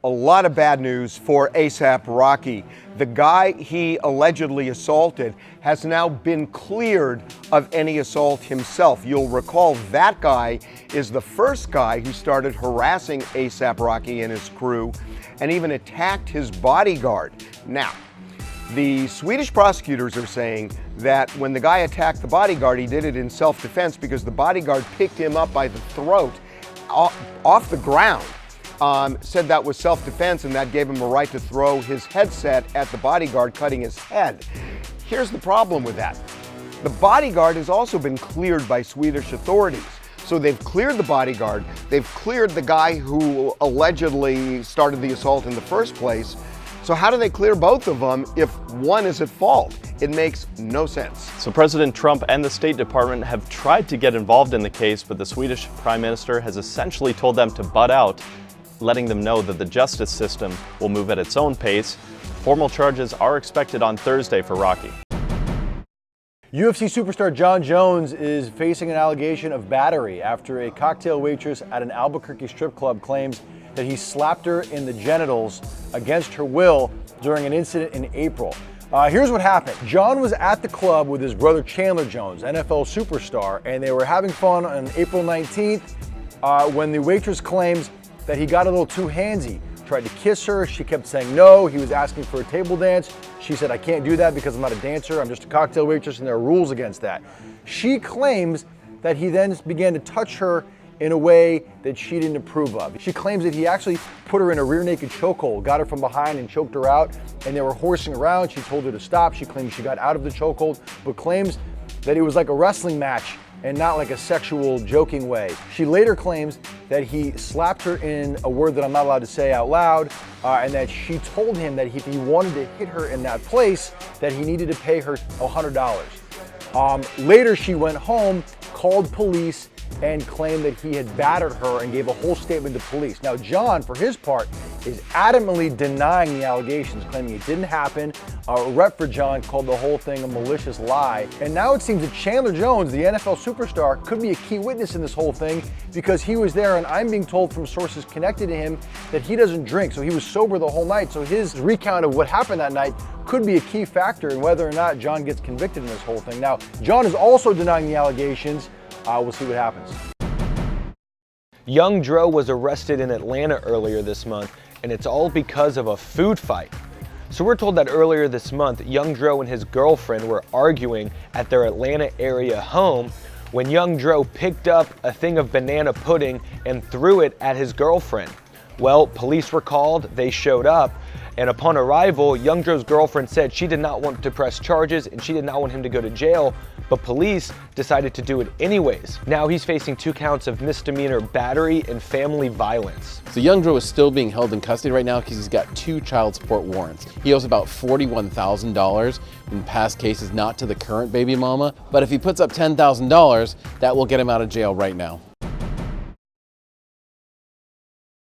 A lot of bad news for A$AP Rocky. The guy he allegedly assaulted has now been cleared of any assault himself. You'll recall that guy is the first guy who started harassing A$AP Rocky and his crew and even attacked his bodyguard. Now, the Swedish prosecutors are saying that when the guy attacked the bodyguard, he did it in self-defense because the bodyguard picked him up by the throat off the ground. Said that was self-defense and that gave him a right to throw his headset at the bodyguard, cutting his head. Here's the problem with that. The bodyguard has also been cleared by Swedish authorities. So they've cleared the bodyguard, they've cleared the guy who allegedly started the assault in the first place. So how do they clear both of them if one is at fault? It makes no sense. So President Trump and the State Department have tried to get involved in the case, but the Swedish Prime Minister has essentially told them to butt out, letting them know that the justice system will move at its own pace. Formal charges are expected on Thursday for Rocky. UFC superstar Jon Jones is facing an allegation of battery after a cocktail waitress at an Albuquerque strip club claims that he slapped her in the genitals against her will during an incident in April. Here's what happened. Jon was at the club with his brother Chandler Jones, NFL superstar, and they were having fun on April 19th when the waitress claims that he got a little too handsy. Tried to kiss her, she kept saying no. He was asking for a table dance. She said, I can't do that because I'm not a dancer, I'm just a cocktail waitress and there are rules against that. She claims that he then began to touch her in a way that she didn't approve of. She claims that he actually put her in a rear naked chokehold, got her from behind and choked her out, and they were horsing around. She told her to stop. She claims she got out of the chokehold, but claims that it was like a wrestling match and not like a sexual joking way. She later claims that he slapped her in a word that I'm not allowed to say out loud, and that she told him that if he wanted to hit her in that place, that he needed to pay her $100. Later she went home, called police, and claimed that he had battered her and gave a whole statement to police. Now, Jon, for his part, is adamantly denying the allegations, claiming it didn't happen. A rep for Jon called the whole thing a malicious lie. And now it seems that Chandler Jones, the NFL superstar, could be a key witness in this whole thing because he was there, and I'm being told from sources connected to him that he doesn't drink, so he was sober the whole night. So his recount of what happened that night could be a key factor in whether or not Jon gets convicted in this whole thing. Now, Jon is also denying the allegations. We'll see what happens. Young Dro was arrested in Atlanta earlier this month, and it's all because of a food fight. So we're told that earlier this month, Young Dro and his girlfriend were arguing at their Atlanta area home when Young Dro picked up a thing of banana pudding and threw it at his girlfriend. Well, police were called, they showed up, and upon arrival, Young Dro's girlfriend said she did not want to press charges and she did not want him to go to jail, but police decided to do it anyways. Now he's facing 2 counts of misdemeanor battery and family violence. So Young Dro is still being held in custody right now because he's got 2 child support warrants. He owes about $41,000 in past cases, not to the current baby mama, but if he puts up $10,000, that will get him out of jail right now.